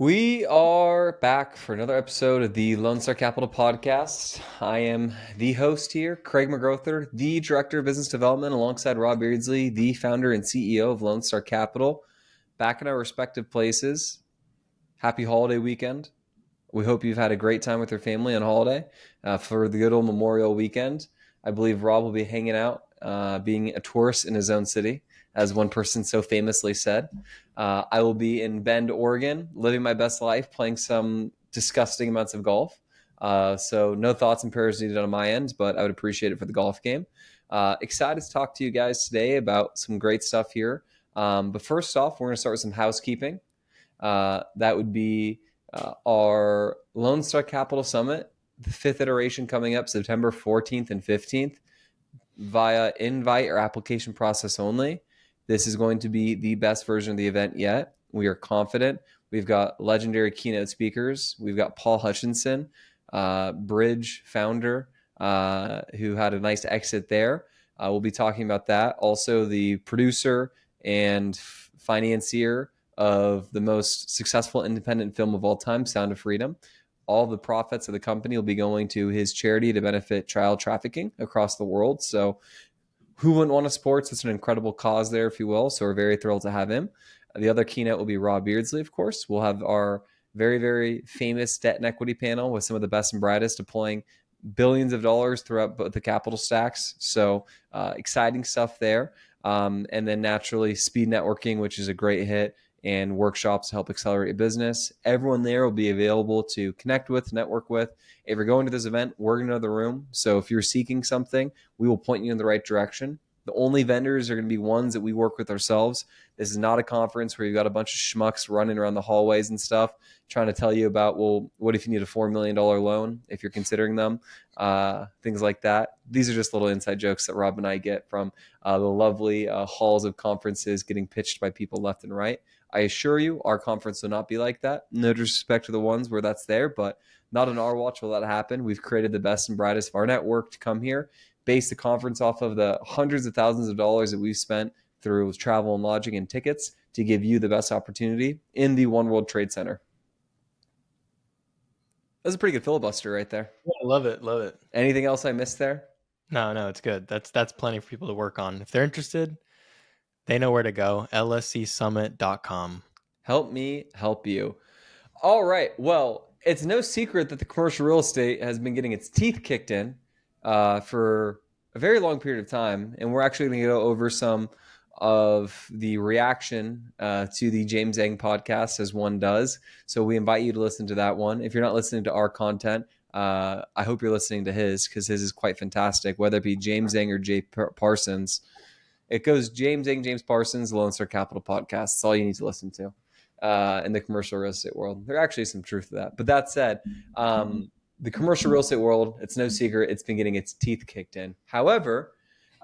We are back for another episode of the Lone Star Capital podcast. I am the host here, Craig McGrouther, the Director of Business Development, alongside Rob Beardsley, the founder and CEO of Lone Star Capital. Back in our respective places. Happy holiday weekend. We hope you've had a great time with your family on holiday for the good old Memorial weekend. I believe Rob will be hanging out, being a tourist in his own city, as one person so famously said. I will be in Bend, Oregon, living my best life, playing some disgusting amounts of golf. So no thoughts and prayers needed on my end, but I would appreciate it for the golf game. Excited to talk to you guys today about some great stuff here. But first off, we're going to start with some housekeeping. That would be our Lone Star Capital Summit, the fifth iteration coming up September 14th and 15th via invite or application process only. This is going to be the best version of the event yet. We are confident. We've got legendary keynote speakers. We've got Paul Hutchinson, Bridge founder, who had a nice exit there. We'll be talking about that. Also, the producer and financier of the most successful independent film of all time, Sound of Freedom. All the profits of the company will be going to his charity to benefit child trafficking across the world. So who wouldn't want to support such an incredible cause there, if you will? So we're very thrilled to have him. The other keynote will be Rob Beardsley, of course. We'll have our very, very famous debt and equity panel with some of the best and brightest deploying billions of dollars throughout both the capital stacks. So exciting stuff there. And then naturally speed networking, which is a great hit, and workshops to help accelerate your business. Everyone there will be available to connect with, network with. If you're going to this event, we're going to know the room. So if you're seeking something, we will point you in the right direction. The only vendors are going to be ones that we work with ourselves. This is not a conference where you've got a bunch of schmucks running around the hallways and stuff trying to tell you about, well, what if you need a $4 million loan if you're considering them, things like that. These are just little inside jokes that Rob and I get from the lovely halls of conferences getting pitched by people left and right. I assure you, our conference will not be like that. No disrespect to the ones where that's there, but not on our watch will that happen. We've created the best and brightest of our network to come here, base the conference off of the hundreds of thousands of dollars that we've spent through travel and lodging and tickets to give you the best opportunity in the One World Trade Center. That's a pretty good filibuster right there. Yeah, love it, love it. Anything else I missed there? No, it's good. That's plenty for people to work on. If they're interested, they know where to go. lscsummit.com. Help me help you. All right. Well, it's no secret that the commercial real estate has been getting its teeth kicked in for a very long period of time. And we're actually going to go over some of the reaction to the James Eng podcast, as one does. So we invite you to listen to that one. If you're not listening to our content, I hope you're listening to his, because his is quite fantastic, whether it be James Eng or Jay Parsons. It goes James Eng, James Parsons, Lone Star Capital podcast. That's all you need to listen to in the commercial real estate world. There actually is some truth to that. But that said, the commercial real estate world, it's no secret, it's been getting its teeth kicked in. However,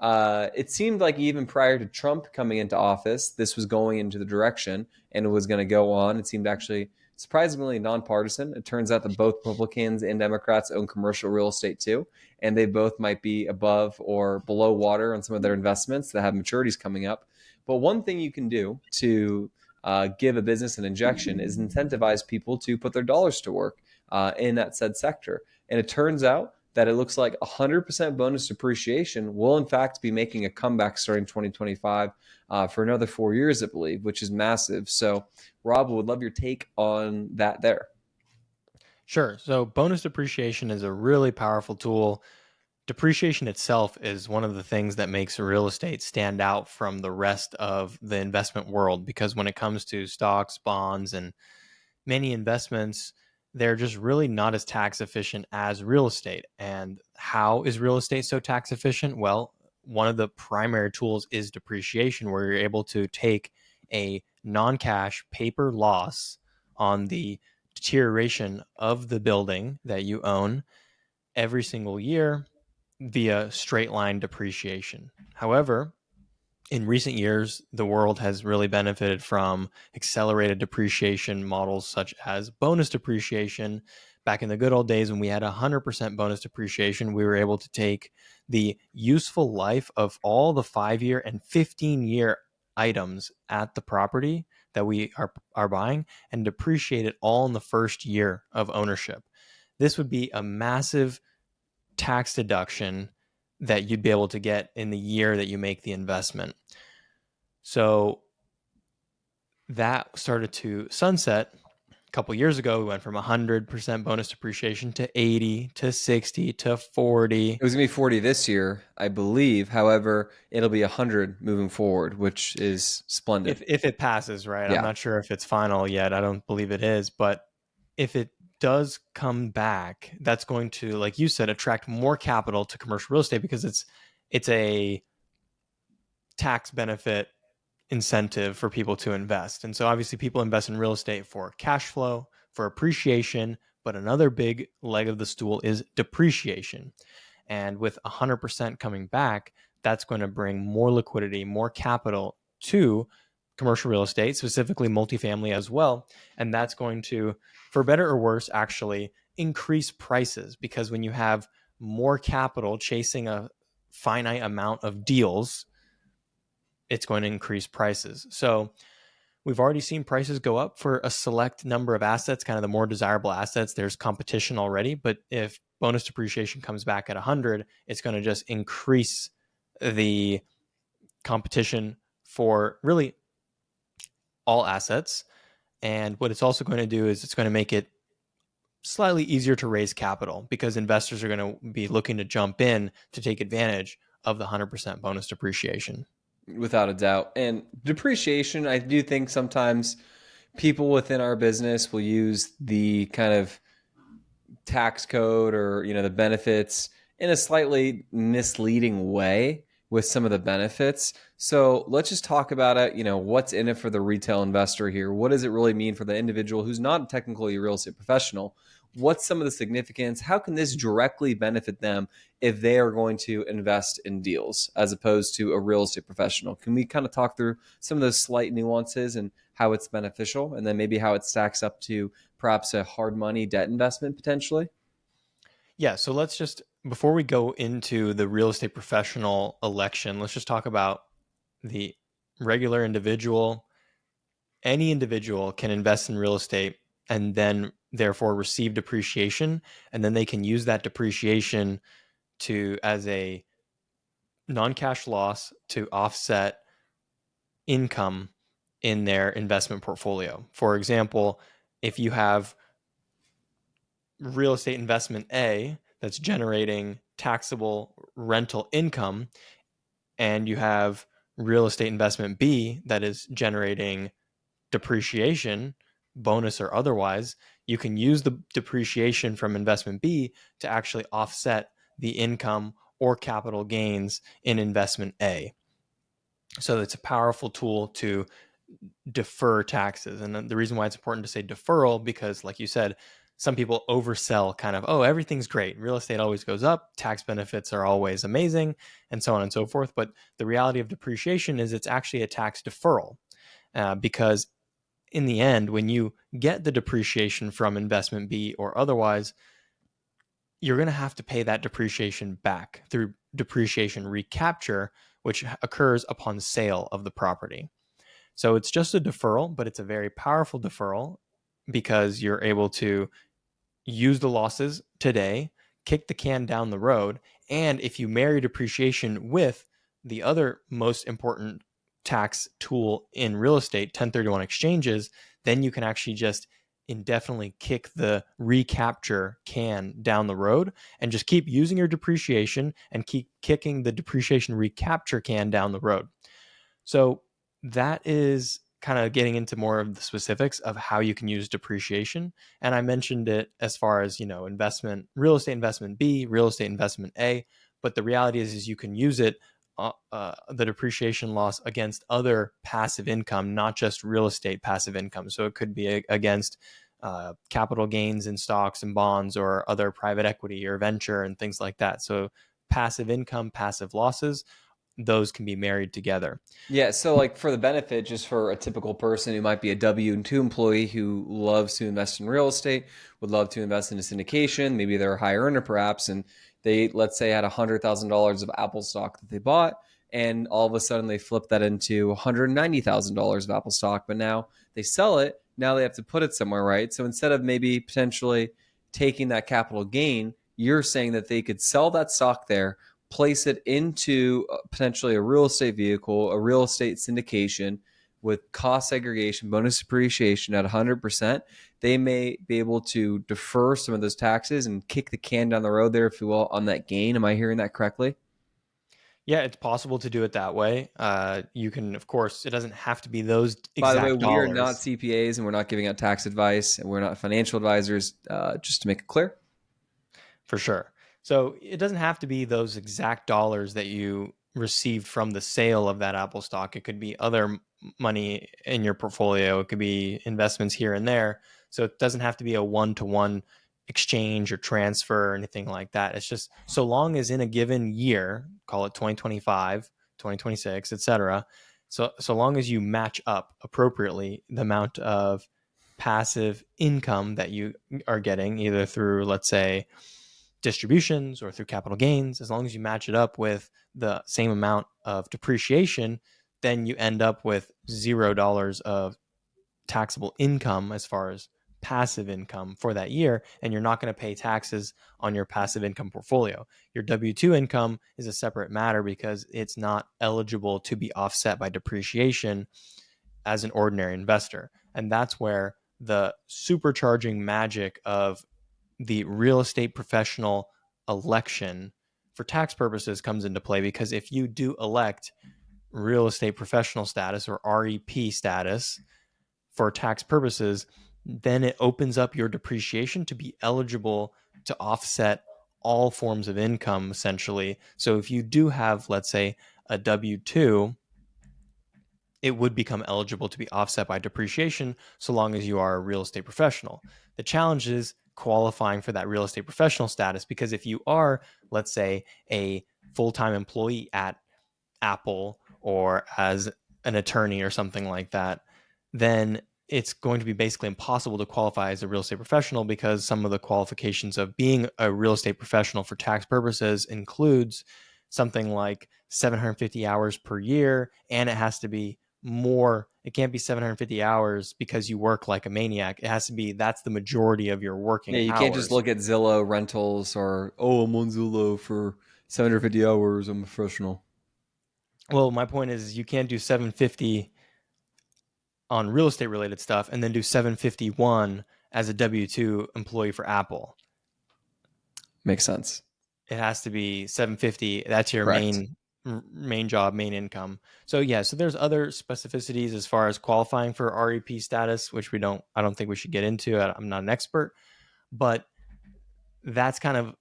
it seemed like even prior to Trump coming into office, this was going into the direction and it was going to go on. It seemed actually surprisingly nonpartisan. It turns out that both Republicans and Democrats own commercial real estate too, and they both might be above or below water on some of their investments that have maturities coming up. But one thing you can do to give a business an injection is incentivize people to put their dollars to work in that said sector. And it turns out that it looks like 100% bonus depreciation will in fact be making a comeback starting 2025 for another 4 years, I believe, which is massive. So Rob, would love your take on that there. Sure. So bonus depreciation is a really powerful tool. Depreciation itself is one of the things that makes real estate stand out from the rest of the investment world, because when it comes to stocks, bonds, and many investments, they're just really not as tax efficient as real estate. And how is real estate so tax efficient? Well, one of the primary tools is depreciation, where you're able to take a non-cash paper loss on the deterioration of the building that you own every single year via straight line depreciation. However, in recent years, the world has really benefited from accelerated depreciation models such as bonus depreciation. Back in the good old days when we had 100% bonus depreciation, we were able to take the useful life of all the 5-year and 15-year items at the property that we are buying and depreciate it all in the first year of ownership. This would be a massive tax deduction that you'd be able to get in the year that you make the investment. So that started to sunset a couple years ago. We went from 100% bonus depreciation to 80 to 60 to 40. It was gonna be 40 this year, I believe. However, it'll be 100 moving forward, which is splendid. If it passes, right? I'm Yeah. not sure if it's final yet. I don't believe it is, but if it does come back, that's going to, like you said, attract more capital to commercial real estate because it's a tax benefit incentive for people to invest. And so obviously people invest in real estate for cash flow, for appreciation, but another big leg of the stool is depreciation. And with 100% coming back, that's going to bring more liquidity, more capital to commercial real estate, specifically multifamily as well. And that's going to, for better or worse, actually increase prices, because when you have more capital chasing a finite amount of deals, it's going to increase prices. So we've already seen prices go up for a select number of assets, kind of the more desirable assets. There's competition already, but if bonus depreciation comes back at 100, it's going to just increase the competition for really all assets. And what it's also going to do is it's going to make it slightly easier to raise capital, because investors are going to be looking to jump in to take advantage of the 100% bonus depreciation. Without a doubt. And depreciation, I do think sometimes people within our business will use the kind of tax code or the benefits in a slightly misleading way with some of the benefits. So let's just talk about it. What's in it for the retail investor here? What does it really mean for the individual who's not technically a real estate professional? What's some of the significance? How can this directly benefit them if they are going to invest in deals as opposed to a real estate professional? Can we kind of talk through some of those slight nuances and how it's beneficial, and then maybe how it stacks up to perhaps a hard money debt investment potentially? Yeah, so let's just, before we go into the real estate professional election, let's just talk about the regular individual. Any individual can invest in real estate and then therefore receive depreciation, and then they can use that depreciation to, as a non-cash loss, to offset income in their investment portfolio. For example, if you have real estate investment A that's generating taxable rental income, and you have real estate investment B that is generating depreciation, bonus or otherwise, you can use the depreciation from investment B to actually offset the income or capital gains in investment A. So it's a powerful tool to defer taxes. And the reason why it's important to say deferral, because like you said, some people oversell kind of, oh, everything's great. Real estate always goes up. Tax benefits are always amazing, and so on and so forth. But the reality of depreciation is it's actually a tax deferral, because in the end, when you get the depreciation from investment B or otherwise, you're going to have to pay that depreciation back through depreciation recapture, which occurs upon sale of the property. So it's just a deferral, but it's a very powerful deferral, because you're able to use the losses today, kick the can down the road. And if you marry depreciation with the other most important tax tool in real estate, 1031 exchanges, then you can actually just indefinitely kick the recapture can down the road and just keep using your depreciation and keep kicking the depreciation recapture can down the road. So that is kind of getting into more of the specifics of how you can use depreciation. And I mentioned it as far as, investment, real estate investment B, real estate investment A. But the reality is you can use it, the depreciation loss, against other passive income, not just real estate passive income. So it could be against capital gains in stocks and bonds or other private equity or venture and things like that. So passive income, passive losses, those can be married together. Yeah, so like for the benefit, just for a typical person who might be a W-2 employee who loves to invest in real estate, would love to invest in a syndication, maybe they're a high earner perhaps, and they, let's say, had $100,000 of Apple stock that they bought, and all of a sudden they flip that into $190,000 of Apple stock, but now They sell it, now they have to put it somewhere, right? So instead of maybe potentially taking that capital gain, you're saying that they could sell that stock there, place it into potentially a real estate vehicle, a real estate syndication with cost segregation, bonus depreciation at 100%. They may be able to defer some of those taxes and kick the can down the road there, if you will, on that gain. Am I hearing that correctly? Yeah, it's possible to do it that way. You can, of course, it doesn't have to be those By the way, exact we are not dollars. CPAs and we're not giving out tax advice and we're not financial advisors, just to make it clear. For sure. So it doesn't have to be those exact dollars that you received from the sale of that Apple stock. It could be other money in your portfolio. It could be investments here and there. So it doesn't have to be a one-to-one exchange or transfer or anything like that. It's just so long as in a given year, call it 2025, 2026, etc. So long as you match up appropriately the amount of passive income that you are getting either through, let's say, distributions or through capital gains, as long as you match it up with the same amount of depreciation, then you end up with $0 of taxable income as far as passive income for that year. And you're not going to pay taxes on your passive income portfolio. Your W 2 income is a separate matter because it's not eligible to be offset by depreciation as an ordinary investor. And that's where the supercharging magic of the real estate professional election for tax purposes comes into play, because if you do elect real estate professional status or REP status for tax purposes, then it opens up your depreciation to be eligible to offset all forms of income essentially. So if you do have, let's say, a W 2, it would become eligible to be offset by depreciation so long as you are a real estate professional. The challenge is qualifying for that real estate professional status, because if you are, let's say, a full-time employee at Apple or as an attorney or something like that, then it's going to be basically impossible to qualify as a real estate professional, because some of the qualifications of being a real estate professional for tax purposes includes something like 750 hours per year, and it has to be more. It can't be 750 hours because you work like a maniac. It has to be that's the majority of your Yeah, working you can't just hours. look at Zillow rentals or, oh, I'm on Zillow for 750 hours. I'm a professional. Well, my point is you can't do 750 on real estate related stuff and then do 751 as a W2 employee for Apple. Makes sense. It has to be 750. That's your Correct. main job, main income. So yeah, so there's other specificities as far as qualifying for REP status, which I don't think we should get into. I'm not an expert, but that's kind of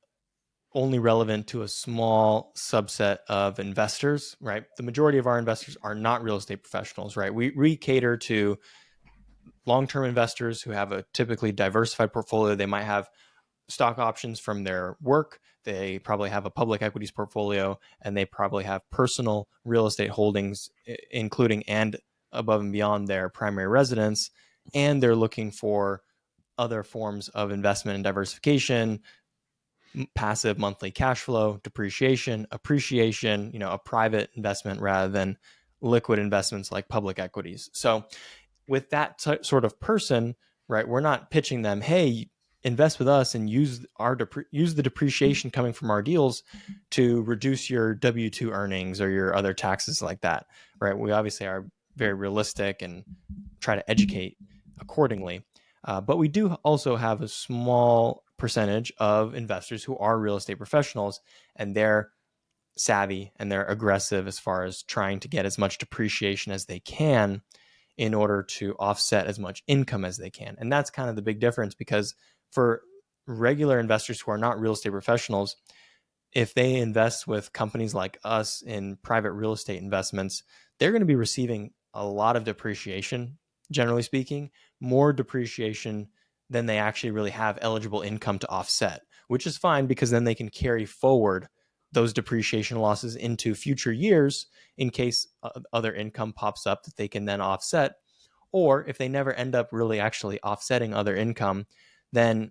only relevant to a small subset of investors, right? The majority of our investors are not real estate professionals, right? We cater to long-term investors who have a typically diversified portfolio. They might have stock options from their work. They probably have a public equities portfolio, and they probably have personal real estate holdings, including and above and beyond their primary residence. And they're looking for other forms of investment and diversification, passive monthly cash flow, depreciation, appreciation, a private investment rather than liquid investments like public equities. So with that sort of person, right, we're not pitching them, hey, invest with us and use the depreciation coming from our deals to reduce your W2 earnings or your other taxes like that, right? We obviously are very realistic and try to educate accordingly. But we do also have a small percentage of investors who are real estate professionals, and they're savvy and they're aggressive as far as trying to get as much depreciation as they can in order to offset as much income as they can. And that's kind of the big difference, because for regular investors who are not real estate professionals, if they invest with companies like us in private real estate investments, they're going to be receiving a lot of depreciation, generally speaking, more depreciation than they actually really have eligible income to offset, which is fine because then they can carry forward those depreciation losses into future years in case other income pops up that they can then offset. Or if they never end up really actually offsetting other income, then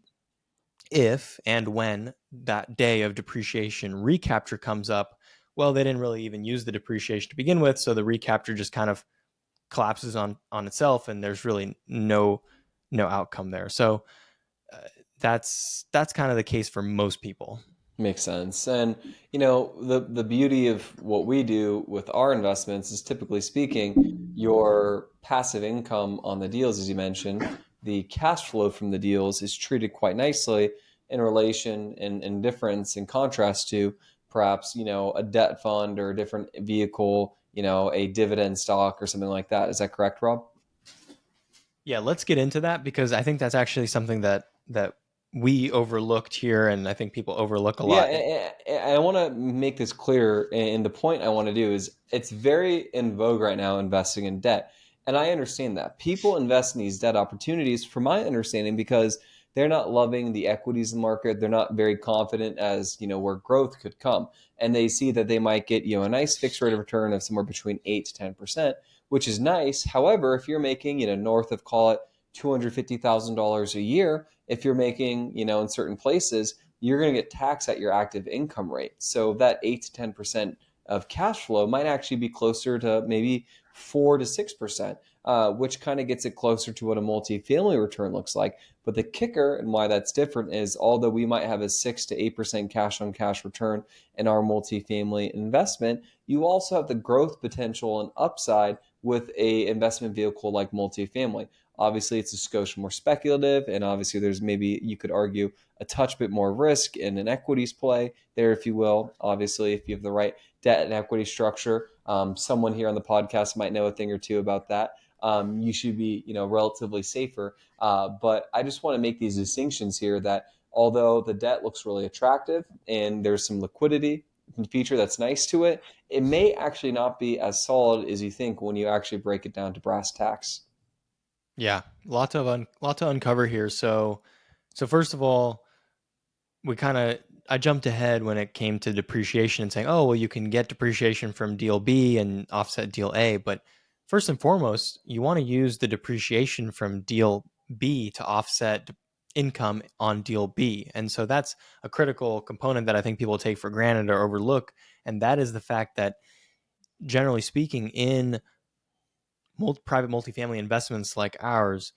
if and when that day of depreciation recapture comes up, well, they didn't really even use the depreciation to begin with. So the recapture just kind of collapses on itself, and there's really no outcome there. So uh, that's kind of the case for most people. Makes sense. And the beauty of what we do with our investments is, typically speaking, your passive income on the deals, as you mentioned, the cash flow from the deals is treated quite nicely in relation and difference in contrast to perhaps, a debt fund or a different vehicle, a dividend stock or something like that. Is that correct, Rob? Yeah, let's get into that because I think that's actually something that we overlooked here, and I think people overlook a Yeah, lot. and I want to make this clear. And the point I want to do is it's very in vogue right now investing in debt. And I understand that. People invest in these debt opportunities, from my understanding, because they're not loving the equities market. They're not very confident as, where growth could come. And they see that they might get, a nice fixed rate of return of somewhere between 8 to 10%, which is nice. However, if you're making, north of, call it, $250,000 a year, if you're making, in certain places, you're going to get taxed at your active income rate. So that 8 to 10% of cash flow might actually be closer to maybe 4 to 6%, which kind of gets it closer to what a multifamily return looks like. But the kicker and why that's different is, although we might have a 6 to 8% cash on cash return in our multifamily investment, you also have the growth potential and upside with a investment vehicle like multifamily. Obviously, it's a skosh more speculative, and obviously, there's, maybe you could argue, a touch bit more risk in an equities play there, if you will. Obviously, if you have the right debt and equity structure, someone here on the podcast might know a thing or two about that. You should be, relatively safer. But I just want to make these distinctions here that although the debt looks really attractive and there's some liquidity feature that's nice to it, it may actually not be as solid as you think when you actually break it down to brass tacks. Yeah, lot to uncover here. So first of all, we kind of I jumped ahead when it came to depreciation and saying, oh, well, you can get depreciation from deal B and offset deal A. But first and foremost, you want to use the depreciation from deal B to offset income on deal B. And so that's a critical component that I think people take for granted or overlook. And that is the fact that, generally speaking, in private multifamily investments like ours,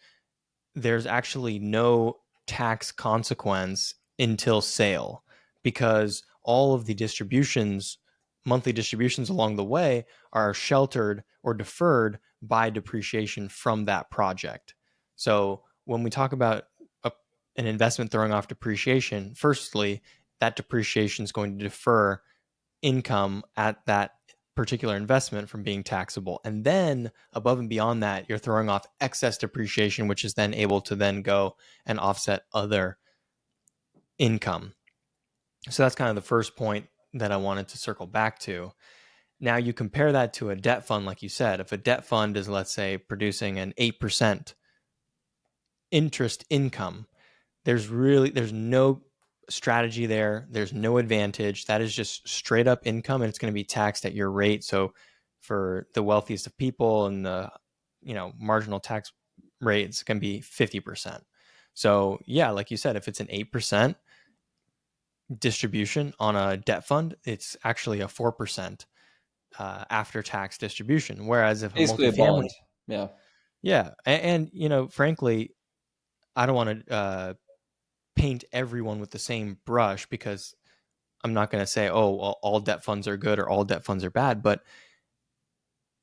there's actually no tax consequence until sale because all of the distributions, monthly distributions along the way, are sheltered or deferred by depreciation from that project. So when we talk about an investment throwing off depreciation, firstly, that depreciation is going to defer income at that particular investment from being taxable. And then above and beyond that, you're throwing off excess depreciation, which is then able to then go and offset other income. So that's kind of the first point that I wanted to circle back to. Now you compare that to a debt fund, like you said. If a debt fund is, let's say, producing an 8% interest income, there's no strategy there. There's no advantage. That is just straight up income, and it's going to be taxed at your rate. So for the wealthiest of people and the marginal tax rate, it's going to be 50%. So yeah, like you said, if it's an 8% distribution on a debt fund, it's actually a 4% after tax distribution. Whereas if a Basically a bond. multifamily, Yeah. yeah, and frankly, I don't want to paint everyone with the same brush because I'm not going to say, oh, well, all debt funds are good or all debt funds are bad, but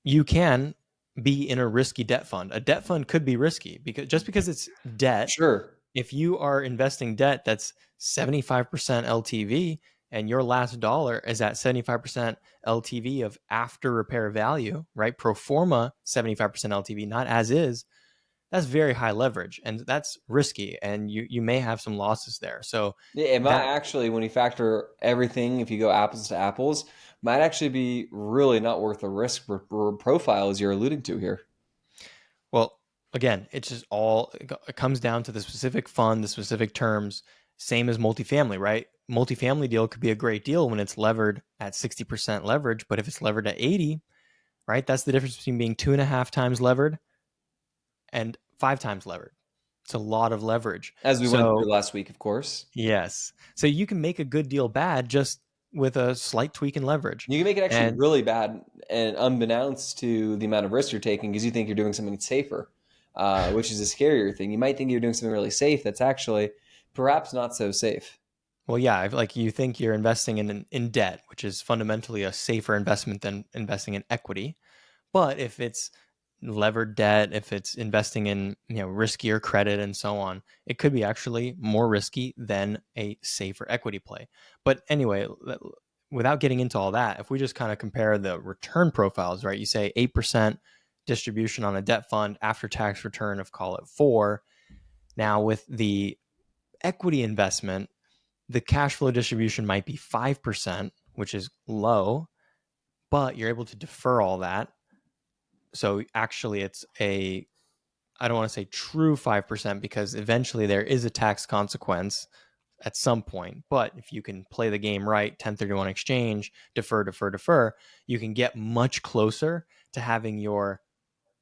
you can be in a risky debt fund. A debt fund could be risky because just because it's debt, Sure. if you are investing debt that's 75% LTV and your last dollar is at 75% LTV of after repair value, right? Pro forma 75% LTV, not as is, that's very high leverage and that's risky and you may have some losses there. So Yeah, it might that actually, when you factor everything, if you go apples to apples, might actually be really not worth the risk profile as you're alluding to here. Well, again, it's just all it comes down to the specific fund, the specific terms, same as multifamily, right? Multifamily deal could be a great deal when it's levered at 60% leverage, but if it's levered at 80, right? That's the difference between being 2.5 times levered and 5 times levered. It's a lot of leverage. As we went So through last week, of course. yes. So you can make a good deal bad just with a slight tweak in leverage. You can make it actually And really bad and unbeknownst to the amount of risk you're taking because you think you're doing something safer, which is a scarier thing. You might think you're doing something really safe that's actually perhaps not so safe. well, yeah, like you think you're investing in debt, which is fundamentally a safer investment than investing in equity. But if it's levered debt, if it's investing in riskier credit and so on, it could be actually more risky than a safer equity play. But anyway, without getting into all that, if we just kind of compare the return profiles, right? You say 8% distribution on a debt fund after tax return of, call it 4. Now with the equity investment, the cash flow distribution might be 5%, which is low, but you're able to defer all that. So actually it's I don't want to say true 5% because eventually there is a tax consequence at some point. But if you can play the game right, 1031 exchange, defer, you can get much closer to having your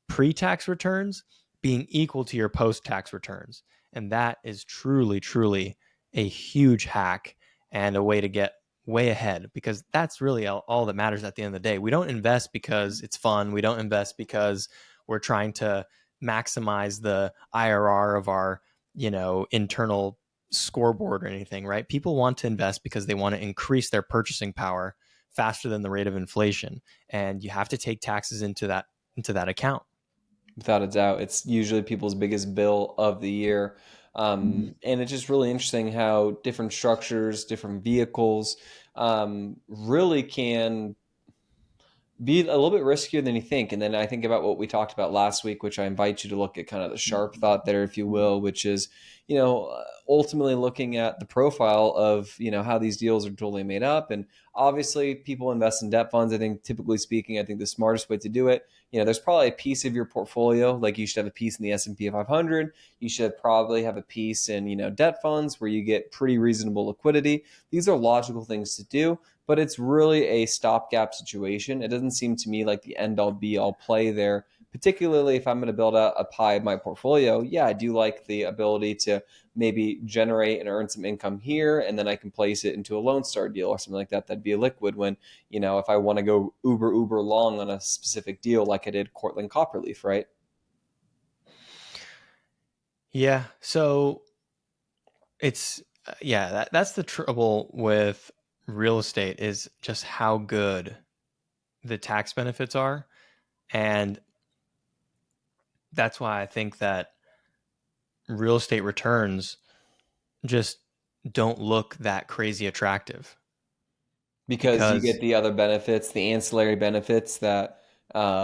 pre-tax returns being equal to your post-tax returns. And that is truly, truly a huge hack and a way to get way ahead, because that's really all that matters at the end of the day. We don't invest because it's fun. We don't invest because we're trying to maximize the IRR of our, internal scoreboard or anything, right? People want to invest because they want to increase their purchasing power faster than the rate of inflation. And you have to take taxes into that account. Without a doubt. It's usually people's biggest bill of the year. And it's just really interesting how different structures, different vehicles really can be a little bit riskier than you think. And then I think about what we talked about last week, which I invite you to look at kind of the sharp thought there, if you will, which is, ultimately looking at the profile of, how these deals are totally made up. And obviously people invest in debt funds. I think typically speaking, I think the smartest way to do it, there's probably a piece of your portfolio, like you should have a piece in the S&P 500. You should probably have a piece in, debt funds where you get pretty reasonable liquidity. These are logical things to do, but it's really a stopgap situation. It doesn't seem to me like the end all be all play there, particularly if I'm going to build out a pie of my portfolio. Yeah, I do like the ability to maybe generate and earn some income here, and then I can place it into a Lone Star deal or something like that. That'd be a liquid when, if I want to go uber long on a specific deal like I did Cortland Copperleaf, right? Yeah. So it's yeah, that's the trouble with real estate, is just how good the tax benefits are. And that's why I think that real estate returns just don't look that crazy attractive, Because you because get the other benefits, the ancillary benefits that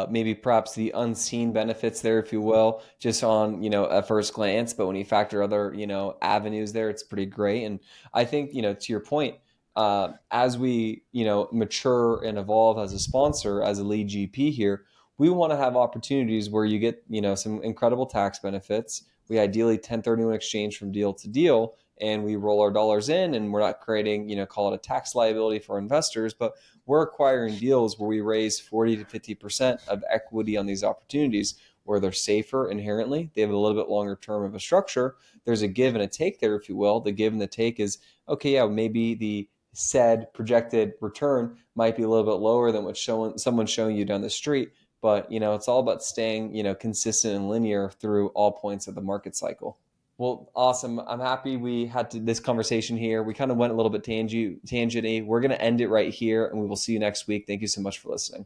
maybe perhaps the unseen benefits there, if you will, just on, at first glance. But when you factor other, avenues there, it's pretty great. And I think, to your point, as we, mature and evolve as a sponsor, as a lead GP here, we want to have opportunities where you get, some incredible tax benefits. We ideally 1031 exchange from deal to deal, and we roll our dollars in, and we're not creating, call it a tax liability for investors, but we're acquiring deals where we raise 40 to 50% of equity on these opportunities, where they're safer inherently. They have a little bit longer term of a structure. There's a give and a take there, if you will. The give and the take is, okay, yeah, maybe the said projected return might be a little bit lower than what someone's showing you down the street. But, it's all about staying, consistent and linear through all points of the market cycle. Well, awesome. I'm happy we had this conversation here. We kind of went a little bit tangenty. We're going to end it right here, and we will see you next week. Thank you so much for listening.